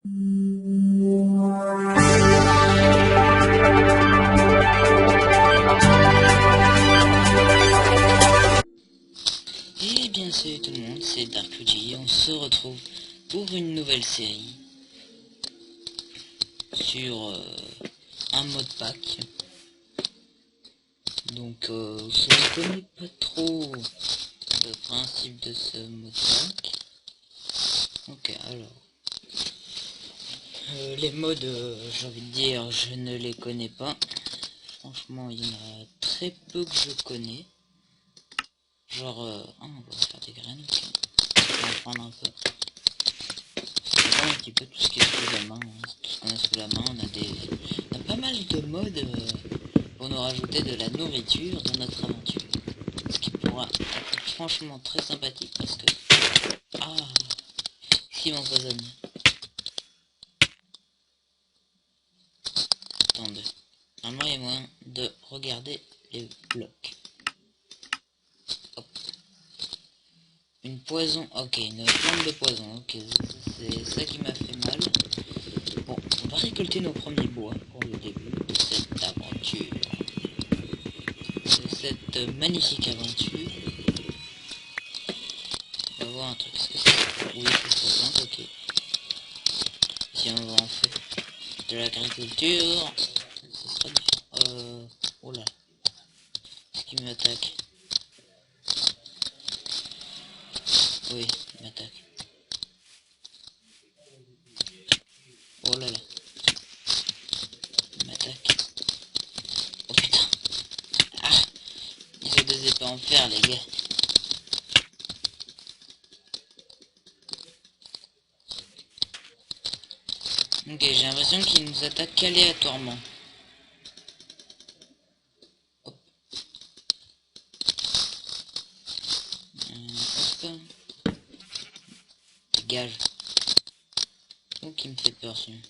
Eh bien salut tout le monde, c'est DarkUG et on se retrouve pour une nouvelle série sur un mode pack. Donc je ne connais pas trop le principe de ce mode pack. Ok, alors les modes, j'ai envie de dire, je ne les connais pas. Franchement, il y en a très peu que je connais. Genre, on va faire des graines, ok. On va en prendre un peu. C'est un petit peu tout ce qui est sous la main, hein. Tout ce qu'on a sous la main, on a pas mal de modes pour nous rajouter de la nourriture dans notre aventure. Ce qui pourra être franchement très sympathique parce que... Ah, qui m'empoisonne. Attendez. Normalement, il y a moyen de regarder les blocs. Hop. Une poison, ok, une plante de poison, ok, c'est ça qui m'a fait mal. Bon, on va récolter nos premiers bois pour le début de cette aventure. De cette magnifique aventure. On va voir un truc, est-ce que c'est... Oui, c'est plante, ok. Si on en fait de l'agriculture, ce sera différent. Oh là. Est-ce qu'il m'attaque? Oui, il m'attaque. Oh là là. Il m'attaque. Oh putain. Ah, ils ont des épées en fer, les gars. Ok, j'ai l'impression qu'ils nous attaquent aléatoirement. Hop. Hop. Dégage. Oh, qui me fait peur, celui-là.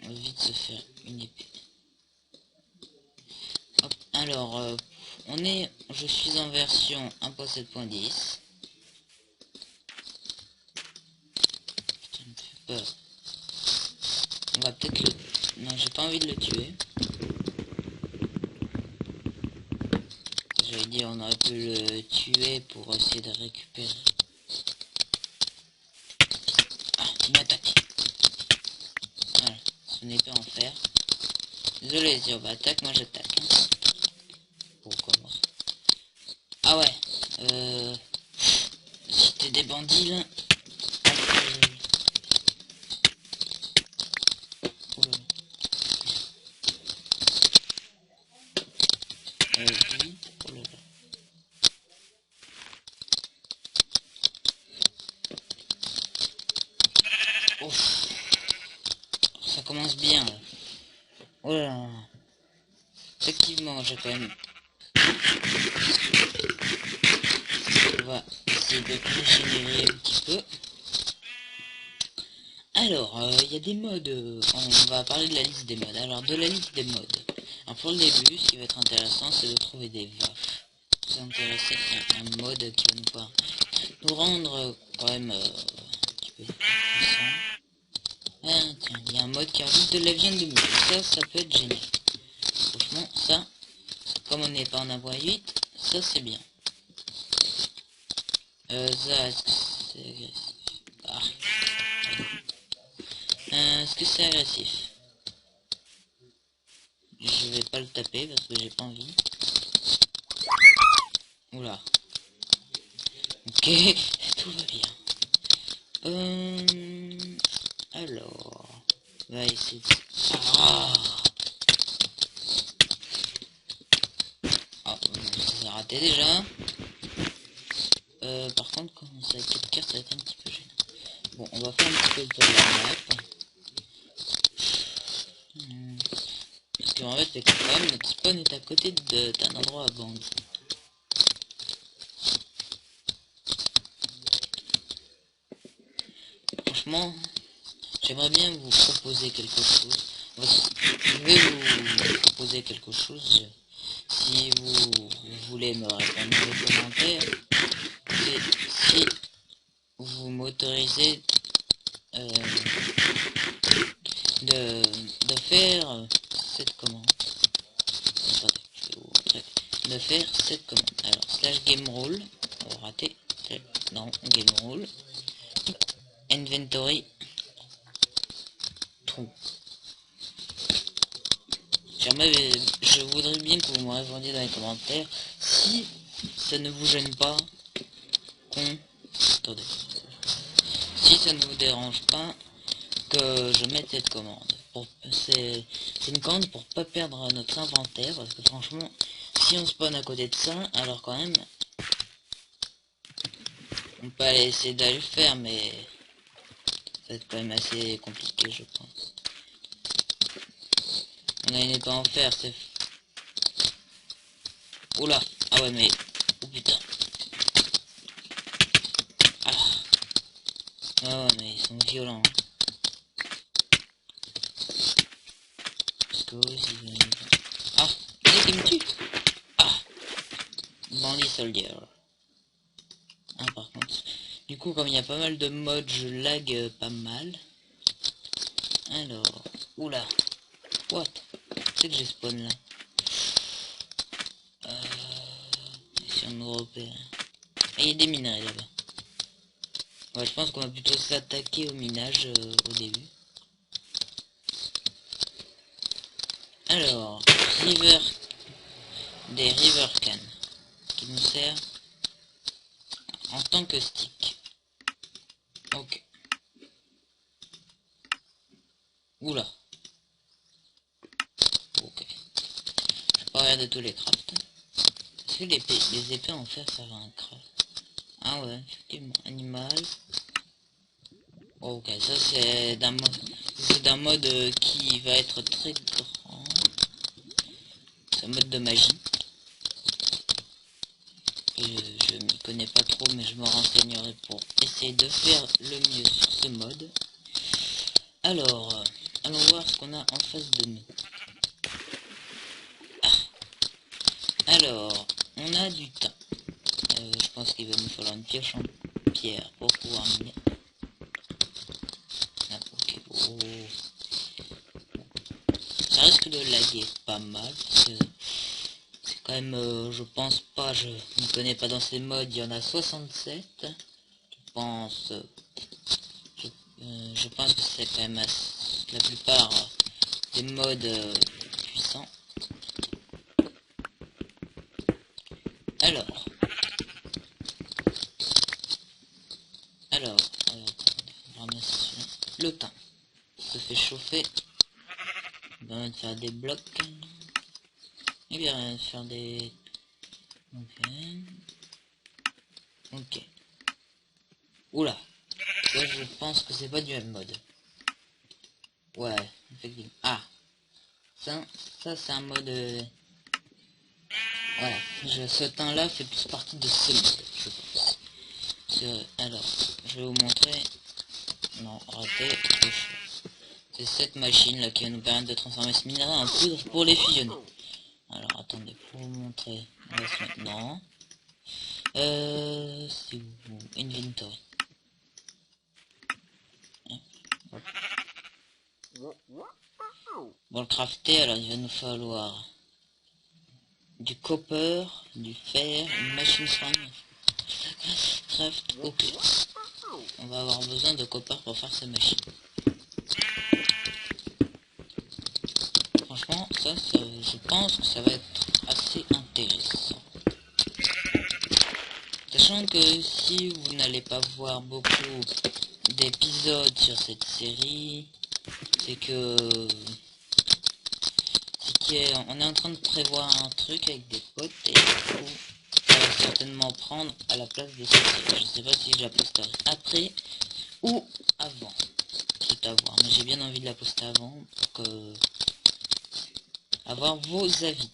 On va vite se faire une épée. Hop. Alors, je suis en version 1.7.10. Ça me fait peur. On va peut-être le... Non, j'ai pas envie de le tuer. J'allais dire, on aurait pu le tuer pour essayer de récupérer. Ah, il m'attaque. Voilà, son épée en fer. Désolé si on va attaquer, moi j'attaque. Hein. Pourquoi moi? Ah ouais. Si t'es des bandits là. Lui. Oh là là. Ouf. Ça commence bien là. Oh là là. Effectivement, j'ai quand même... On va essayer de régénérer un petit peu. Alors, il y a des modes, on va parler de la liste des modes. Alors, de la liste des modes. Alors, pour le début, ce qui va être intéressant, c'est de trouver des vaches. Vous intéresser à un mode qui va nous pouvoir nous rendre quand même un petit peu puissant. Ah, tiens, il y a un mode qui rajoute de la viande de mule. Ça peut être génial. Franchement, ça, comme on n'est pas en avoir 8, ça c'est bien. Ça, est-ce que c'est agressif? Ah. Est-ce que c'est agressif? Je vais pas le taper parce que j'ai pas envie. Oula. Ok, tout va bien. Alors, on va essayer de... Ah, ça s'est raté déjà. Par contre, commencer avec 4 cartes, ça va être un petit peu gênant. Bon, on va faire un petit peu le tour de la map. Parce qu'en fait, quand même, notre spawn est à côté d'un endroit à vendre. Franchement, j'aimerais bien vous proposer quelque chose. Je vais vous proposer quelque chose. Si vous voulez me répondre dans les commentaires, et si vous m'autorisez de faire cette commande. Attendez, je vais vous montrer. De faire cette commande. Alors, slash game rule, raté, non, game rule, inventory, true. Je voudrais bien que vous me répondiez dans les commentaires si ça ne vous gêne pas attendez, si ça ne vous dérange pas que je mette cette commande. C'est une commande pour pas perdre notre inventaire, parce que franchement, si on spawn à côté de ça, alors quand même, on peut aller essayer d'aller le faire, mais ça va être quand même assez compliqué, je pense. On a une épée en fer, c'est... Oula, ah ouais, mais... Oh putain. Ah. Ah ouais, mais ils sont violents. Hein. Ah, c'est qui me tue. Ah, bandit soldier. Ah, par contre, du coup, comme il y a pas mal de modes, je lag pas mal. Alors, oula, what? C'est que j'ai spawn là. Si on me repère. Et il y a des minerais là-bas. Ouais, je pense qu'on va plutôt s'attaquer au minage au début. Alors, des river can qui nous sert en tant que stick. Ok. Oula. Ok. Je vais pas regarder tous les crafts. Est-ce que les épées en fer ça va un craft? Ah ouais, effectivement. Animal. Ok, ça c'est d'un mode qui va être très grand. C'est un mode de magie. Je m'y connais pas trop, mais je me renseignerai pour essayer de faire le mieux sur ce mode. Alors, allons voir ce qu'on a en face de nous. Ah. Alors, on a du temps. Je pense qu'il va nous falloir une pioche en pierre pour pouvoir miner. Ah, ok. Oh. Ça risque de laguer pas mal, parce que c'est quand même, je pense pas, je ne connais pas dans ces modes, il y en a 67. Je pense que c'est quand même la plupart des modes puissants. Alors, le temps se fait chauffer. On va faire des blocs. Et bien faire des... Ok. Oula. Là, je pense que c'est pas du même mode. Ouais, effectivement. Ah. Ça c'est un mode... Voilà. Ce temps-là fait plus partie de ce mode, je pense. Alors, je vais vous montrer. Non, raté. C'est cette machine là qui va nous permettre de transformer ce minerai en poudre pour les fusionner. Alors, attendez, pour vous montrer. On va se mettre... Non. C'est où? Inventory. Bon, le crafter, alors il va nous falloir du copper, du fer, une machine soigne. Craft, ok. On va avoir besoin de copper pour faire ces machines. Franchement, ça, je pense que ça va être assez intéressant. Sachant que si vous n'allez pas voir beaucoup d'épisodes sur cette série, c'est que on est en train de prévoir un truc avec des potes et du coup ça va certainement prendre à la place de cette série. Je sais pas si je la posterai après ou avant. C'est à voir, mais j'ai bien envie de la poster avant pour que avoir vos avis.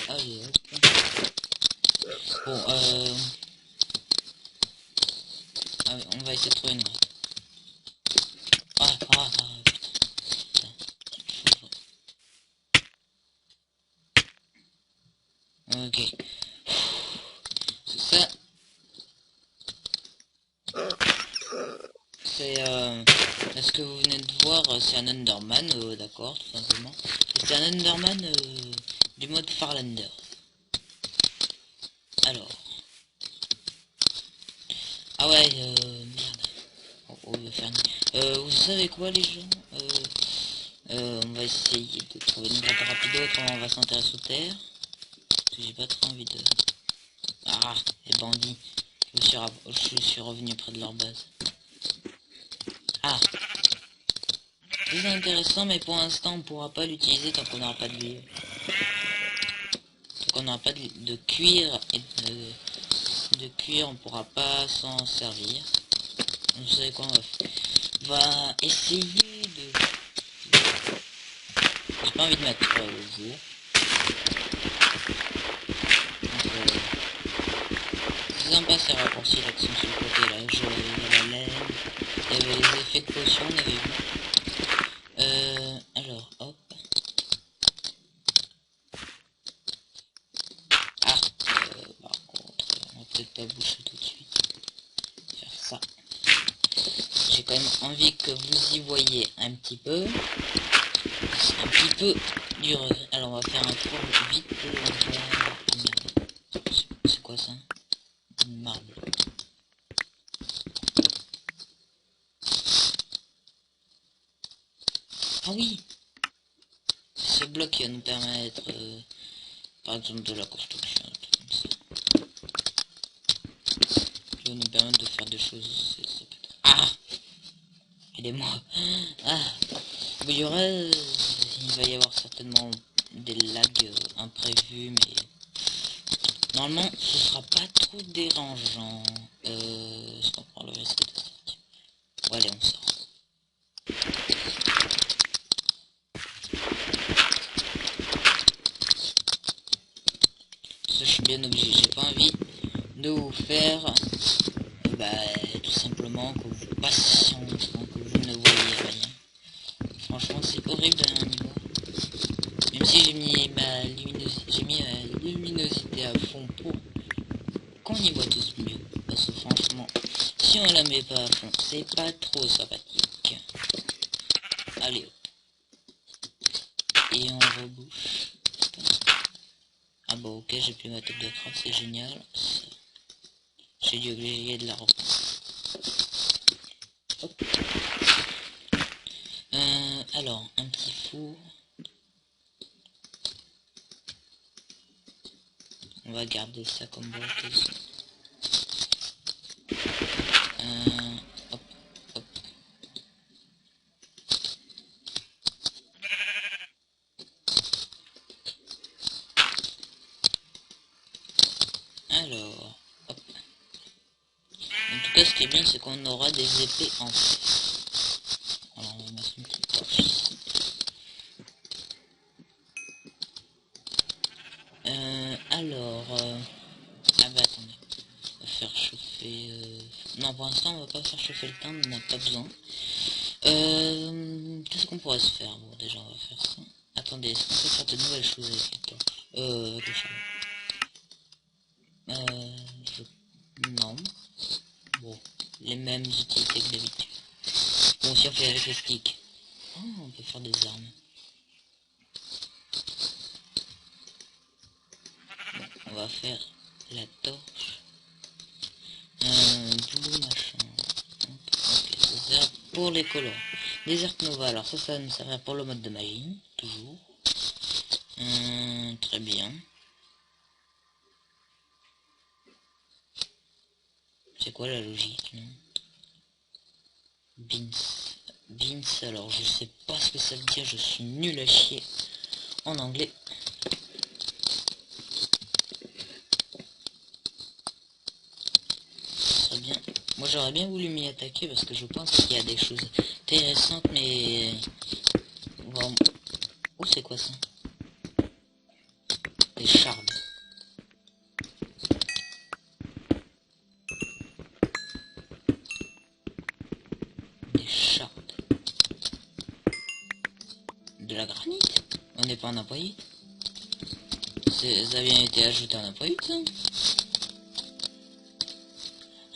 Allez, hop. Bon, allez, on va essayer de trouver une note. Putain. Ok. Ce que vous venez de voir, c'est un Enderman, d'accord, tout simplement. C'est un Enderman du mode Farlander. Alors. Ah ouais, merde. Oh, il va faire vous savez quoi, les gens, on va essayer de trouver une carte rapido, autrement on va s'intéresser aux terres. Parce que j'ai pas trop envie de... Ah, les bandits. Je suis revenu près de leur base. Ah, c'est intéressant, mais pour l'instant on pourra pas l'utiliser tant qu'on n'aura pas de vie. Tant qu'on n'aura pas de cuir et de cuir, on pourra pas s'en servir. Vous savez quoi, on va essayer de... J'ai pas envie de mettre au jour. C'est sympa ces raccourcis là qui sont sur le côté là. Il y a la laine, il y avait les effets de potion, on avait vu. Alors, hop. Ah, par contre, on va peut-être pas boucher tout de suite. Faire ça. J'ai quand même envie que vous y voyez un petit peu. C'est un petit peu dur. Alors, on va faire un tour vite. C'est quoi ça? Une marble. Ah oui! Ce bloc qui va nous permettre, par exemple, de la construction. Comme ça. Qui va nous permettre de faire des choses. Ça peut être... Ah! Aidez-moi! Ah! Il va y avoir certainement des lags imprévus, mais normalement ce sera pas trop dérangeant. Est-ce qu'on prend le risque de sortir? Ouais, allez, on sort. Je suis bien obligé, j'ai pas envie de vous faire tout simplement que vous patientez, que vous ne voyez rien. Franchement, c'est horrible d'aller à un niveau. Même si j'ai mis ma luminosité à fond pour qu'on y voit tous mieux. Parce que franchement, si on la met pas à fond, c'est pas trop sympathique. Allez hop. Et on rebouche. Ah bon, ok, j'ai plus ma tête de crabe, c'est génial. J'ai dû oublier de la reprendre. Hop. Alors, un petit four. On va garder ça comme bloqueuse. Hop, hop. Alors, hop. En tout cas, ce qui est bien, c'est qu'on aura des épées en fer. Alors, on va mettre une petite torche ici. Ah bah attendez. On va faire chauffer... Non, pour l'instant, on va pas faire chauffer le pain, on n'a pas besoin. Qu'est-ce qu'on pourrait se faire? Bon, déjà, on va faire ça. Attendez, est-ce qu'on peut faire de nouvelles choses avec les torches? Avec le charbon. Non. Bon, les mêmes utilités que d'habitude. Bon, si on fait avec les sticks. Oh, on peut faire des armes. Bon, on va faire la torche. Blue machin. Ok, ça sert pour les colorants. Desert Nova, alors ça nous servira pour le mode de magie, toujours. Très bien. C'est quoi la logique, non? Beans, alors je sais pas ce que ça veut dire, je suis nul à chier en anglais. Très bien. Moi j'aurais bien voulu m'y attaquer parce que je pense qu'il y a des choses intéressantes, mais... Bon. Oh, c'est quoi ça? Des shards. De la granite? On n'est pas en apoïte? Ça a bien été ajouté en apoïte, ça?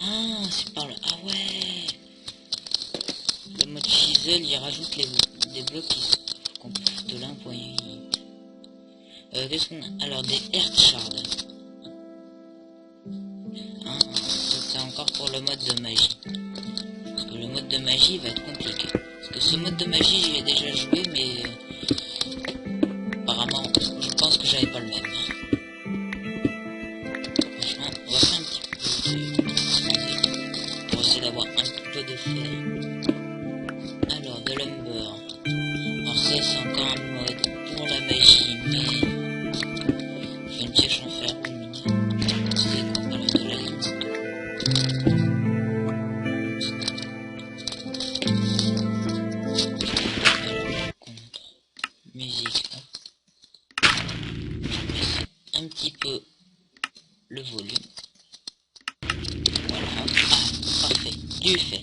Ah, c'est par le... Ah ouais! le mode chisel, il rajoute des blocs qui sont de l'1.8. Qu'est-ce qu'on a? Alors, des Earth Shards. Hein, ça c'est encore pour le mode de magie. Parce que le mode de magie va être compliqué. Parce que ce mode de magie, j'y ai déjà joué, mais apparemment, je pense que j'avais pas le même. Franchement, on va faire un petit peu pour essayer d'avoir un peu de fer. Alors, de l'umber. Alors ça, c'est encore un mode pour la magie, mais fait une pièce en fer lumineux. C'est quoi? Alors, de la ligne. Alors, contre musique. Un petit peu le volume. Voilà. Ah, parfait. Du fer.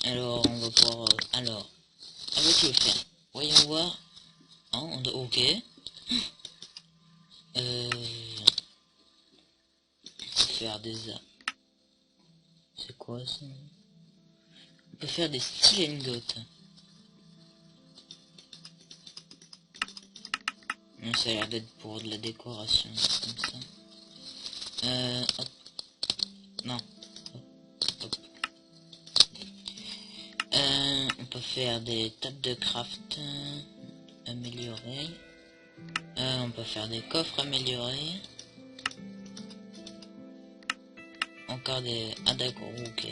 Alors, on va pouvoir... alors, avec le fer. Voyons voir. Oh, ok. On peut faire des... c'est quoi ça? On peut faire des steel ingots. Non, ça a l'air d'être pour de la décoration, comme ça. Hop. Non. Hop. On peut faire des tables de craft améliorées. On peut faire des coffres améliorés. Encore des... ah d'accord, ok.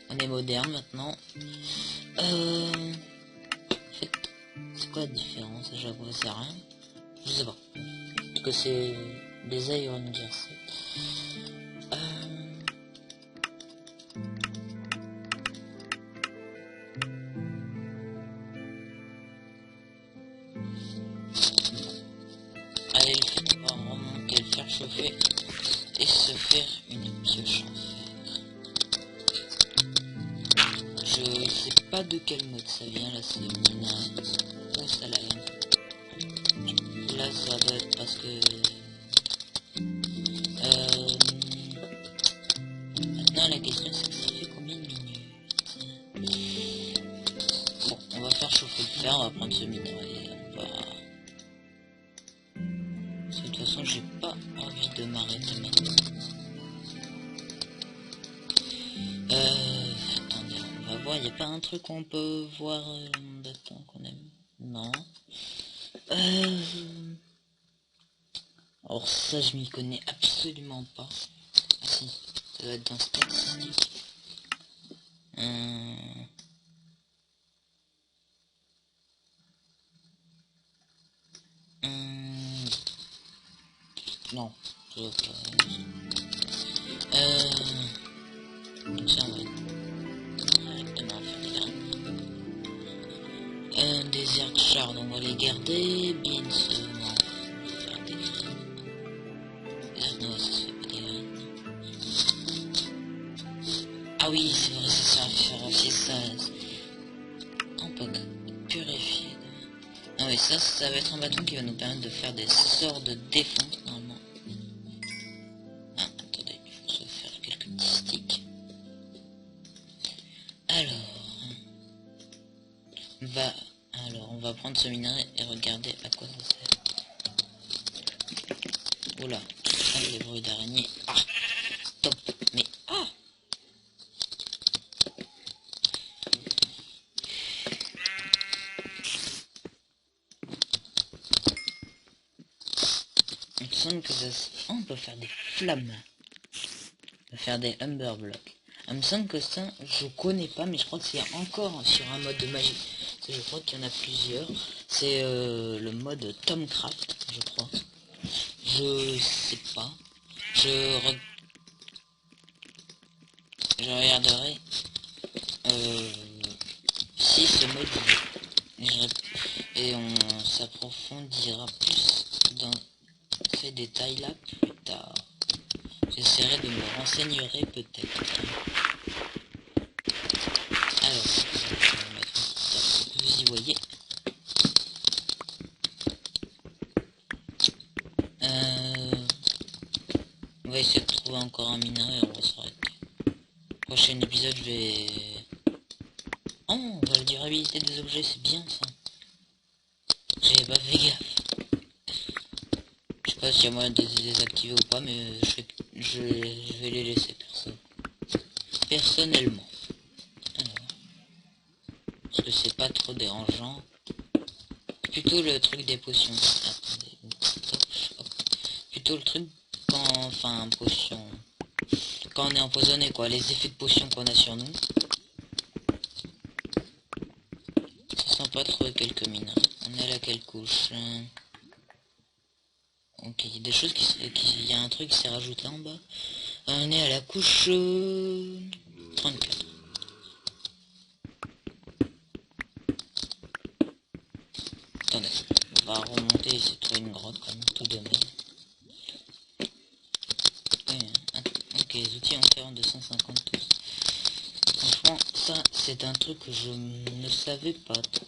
On est moderne maintenant. En fait, c'est quoi la différence? J'avoue, c'est rien. Je sais pas. Parce que c'est des Iron Gears. Allez, le fait on va remonter, le faire chauffer et se faire une pioche en fer. Je sais pas de quel mode ça vient, là c'est minerai. Où ça la vient? Là ça doit être parce que... maintenant la question c'est que ça fait combien de minutes? Bon, on va faire chauffer le fer, on va prendre ce minerai, on va... de toute façon j'ai pas envie de m'arrêter maintenant. Attendez, on va voir, il n'y a pas un truc qu'on peut voir le nombre de temps qu'on aime? Non. Alors ça je m'y connais absolument pas. Ah si, ça doit être dans statistique. Non, je vois pas. Tiens, ouais. Directement faire des graines. Des Earth Shards, on va les garder. Beans, non, on va faire des graines. Non, ça se fait pas des graines. Ah oui, c'est vrai, ça sert à faire aussi ça. On peut purifier. Ah oui, ça va être un bâton qui va nous permettre de faire des sorts de défense normalement. Ah, attendez, il faut se faire quelques petits sticks. Alors, on va prendre ce minerai et regarder à quoi ça sert. Oula, les bruits d'araignée. Ah, stop, mais ah. Il me semble que ça... oh, on peut faire des flammes. On peut faire des Humber Blocks. Il me semble que ça, je connais pas, mais je crois que c'est encore sur un mode de magie. Je crois qu'il y en a plusieurs. C'est le mode Tomcraft, je crois. Je sais pas. Je regarderai si ce mode et on s'approfondira plus dans ces détails là plus tard. J'essaierai de me renseigner peut-être. Alors, on va mettre une table, vous y voyez. On va essayer de trouver encore un minerai et on va s'arrêter. Prochain épisode, je vais... Oh, on voit la durabilité des objets, c'est bien ça. J'avais pas fait gaffe. Je sais pas s'il y a moyen de les désactiver ou pas, mais je vais les laisser personnellement. Alors, parce que c'est pas trop dérangeant. Plutôt le truc des potions. Attendez. Hop. Plutôt le truc quand... Enfin, potion... Quand on est empoisonné, quoi. Les effets de potion qu'on a sur nous. Ça sent pas trop quelques mines. On est à laquelle couche? Ok, il y a des choses il y a un truc qui s'est rajouté en bas. On est à la couche 34. Attendez, on va remonter et essayer de trouver une grotte quand même, tout de même. Ok, les outils en fer 250 tous. Franchement, ça c'est un truc que je ne savais pas trop.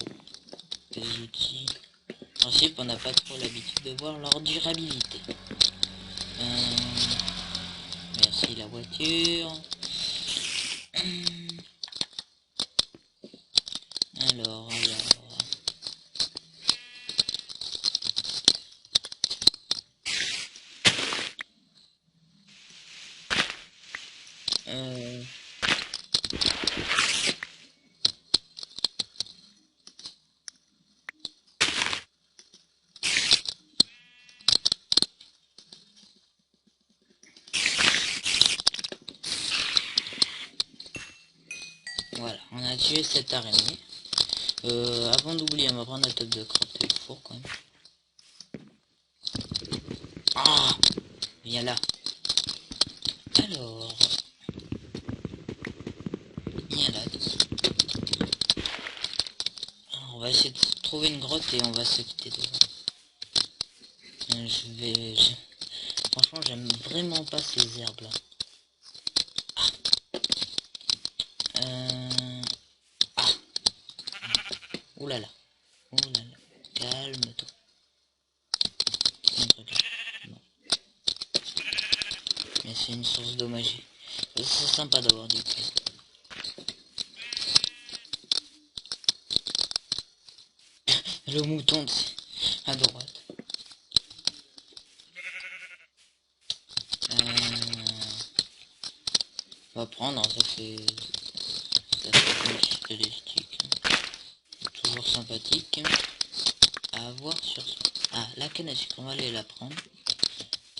Les outils. En principe, on n'a pas trop l'habitude de voir leur durabilité. Merci la voiture. Alors. Voilà, on a tué cette araignée. Avant d'oublier, on va prendre la table de crafter le four quand même. Ah, viens là. Alors, viens là. Alors, on va essayer de trouver une grotte et on va se quitter devant. Franchement, j'aime vraiment pas ces herbes là. Ah. Oulala. Oulala. Calme-toi. Un truc là. Bon. Mais c'est une source dommagée. C'est sympa d'avoir du coup. Le mouton à droite. On va prendre, ça fait une statistique. Toujours sympathique à avoir sur soi. Ah, la canne à sucre, on va aller la prendre.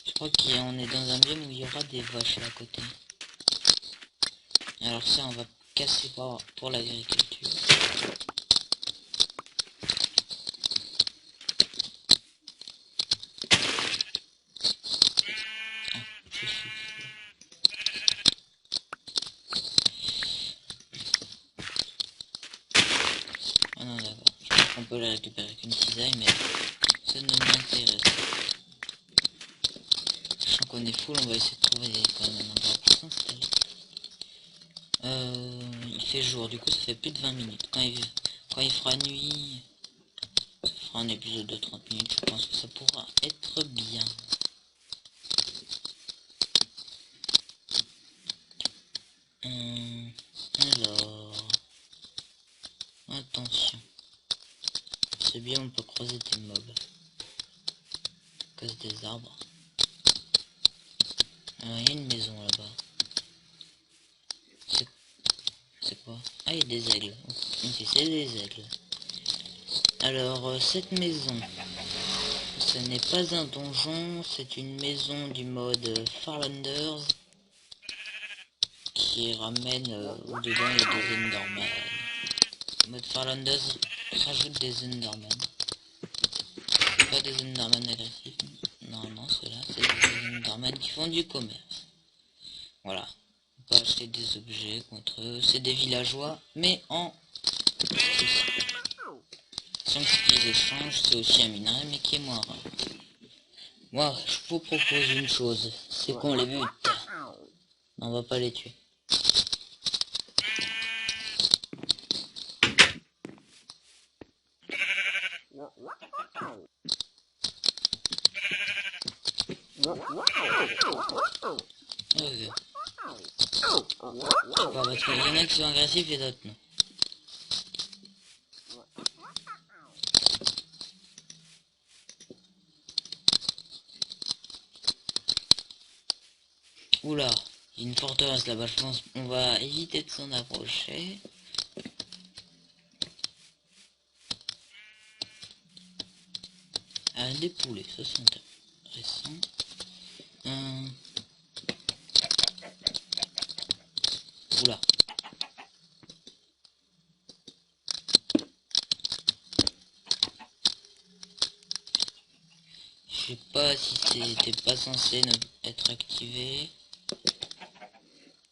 Je crois qu'on est dans un biome où il y aura des vaches là à côté. Alors ça, on va casser pour l'agriculture. Ah non, d'accord. Je pense qu'on peut la récupérer avec une cisaille, mais ça ne m'intéresse pas. Sachant qu'on est full, on va essayer de trouver quand même un endroit pour s'installer. Il fait jour, du coup ça fait plus de 20 minutes. Quand il fera nuit, ça fera un épisode de 30 minutes. Je pense que ça pourra être bien. Alors, attention. C'est bien, on peut croiser des mobs. À cause des arbres. Il y a une maison là-bas. C'est quoi? Ah, il y a des aigles. Ok, c'est des aigles. Alors, cette maison, ce n'est pas un donjon, c'est une maison du mode Farlanders qui ramène dedans il y a des Enderman. Le mode Farlanders rajoute des Enderman. Pas des Enderman agressifs. Non, ceux-là, c'est des Enderman qui font du commerce. Voilà. On peut acheter des objets contre eux. C'est des villageois, mais en... Sans qu'ils échangent, c'est aussi un minerai, mais qui est moins rare. Moi, je vous propose une chose, c'est qu'on les bute. On va pas les tuer. Pas parce qu'il y en a qui sont agressifs et d'autres non. Oula, il y a une forteresse là-bas, je pense qu'on va éviter de s'en approcher. Ah, des poulets, ça c'est intéressant. Oula. Je sais pas si c'était pas censé ne être activé.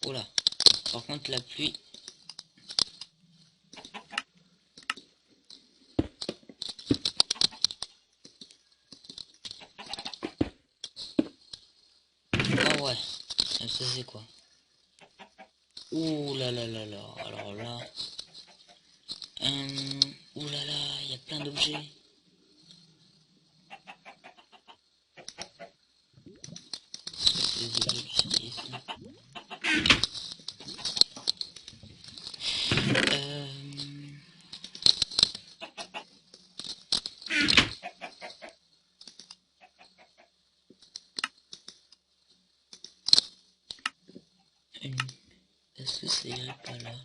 Oula. Par contre la pluie. Ah ouais. Ça c'est quoi? Ouh là là là là. Alors là. Ouh là là, il y a plein d'objets. Les objets qui sont ici. Est-ce que ça irait pas là?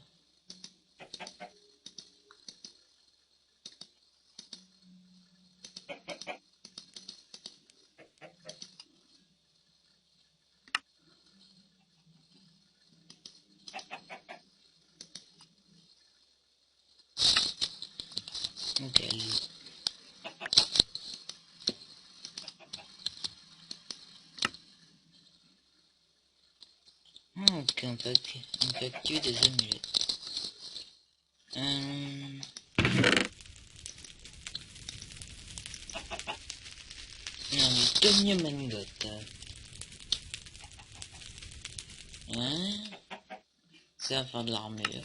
Ok, ok, on peut activer des amulettes. Non, mais Tommy Mangot. Hein? Ça va faire de l'armure.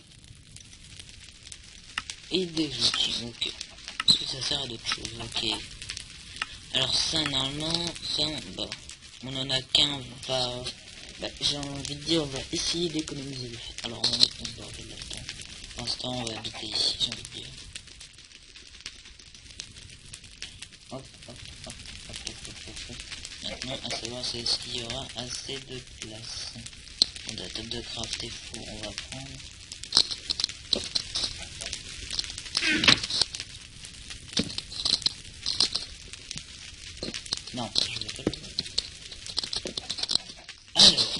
Et des outils, ok. Est-ce que ça sert à d'autres choses? Ok. Alors ça, normalement, ça, bah, on en a qu'un, va... Bah, j'ai envie de dire, on va essayer d'économiser le fait. Alors on va mettre notre bordel là-dedans. Pour l'instant, on va habiter ici, j'ai envie de dire. Hop, hop, hop, hop, hop, hop, hop, hop. Maintenant, à savoir, c'est est-ce qu'il y aura assez de place. On a table de craft et four, on va prendre. Non, je vais pas le faire. Alors,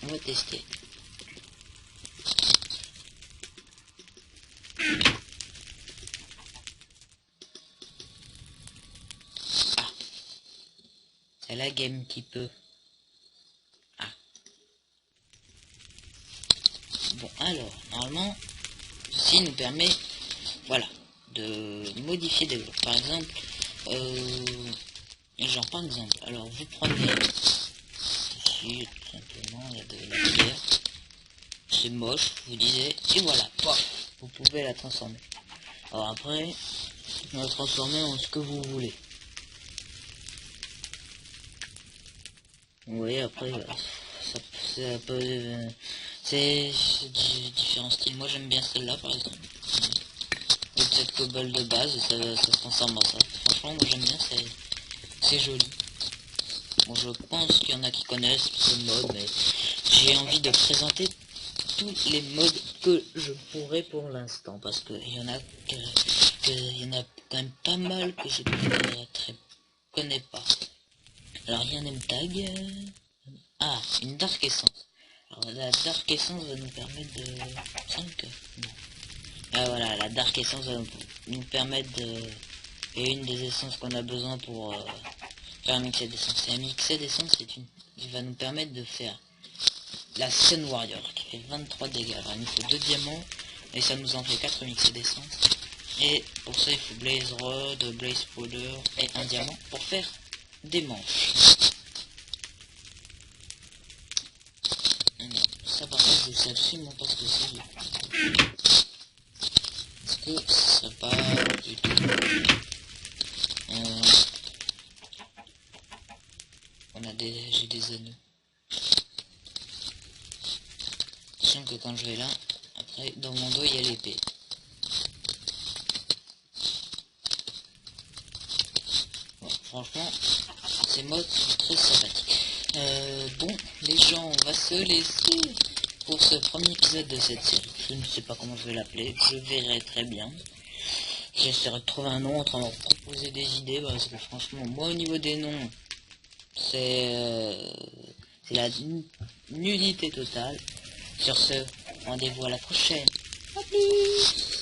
on va tester. Ah, c'est la game qui peut. Ah. Bon, alors, normalement, ceci nous permet, voilà, de modifier des blocs. Par exemple, genre par exemple, alors vous prenez ici, tout simplement, il y a de la pierre. C'est moche, vous disiez, et voilà, vous pouvez la transformer. Alors après, on va transformer en ce que vous voulez. Vous voyez, après, ça peut... c'est différents styles. Moi j'aime bien celle-là par exemple. Et cette cobble de base, ça se transforme en ça. Franchement, moi j'aime bien, c'est joli. Bon, je pense qu'il y en a qui connaissent ce mode, mais j'ai envie de présenter tous les modes que je pourrais pour l'instant, parce qu'il y en a il y en a quand même pas mal que je connais pas. Alors il y a un name tag. Ah, une dark essence. Alors la dark essence va nous permettre de... Ah voilà, la dark essence va nous permettre de... Et une des essences qu'on a besoin pour faire un mixet d'essence. Et un mixet d'essence, il va nous permettre de faire la Sun Warrior, qui fait 23 dégâts. Alors il nous faut 2 diamants, et ça nous en fait 4 mixés d'essence. Et pour ça il faut Blaze Rod, Blaze Powder et un diamant pour faire des manches. Ça par contre je sais absolument pas ce que c'est. Est-ce que ce serait pas du tout des anneaux. Attention que quand je vais là, après dans mon dos il y a l'épée. Bon, franchement, ces modes sont très sympathiques. Bon, les gens, on va se laisser pour ce premier épisode de cette série. Je ne sais pas comment je vais l'appeler, je verrai très bien. J'essaierai de trouver un nom en train de proposer des idées, parce que franchement, moi au niveau des noms, c'est la nudité totale. Sur ce, rendez-vous à la prochaine. A plus.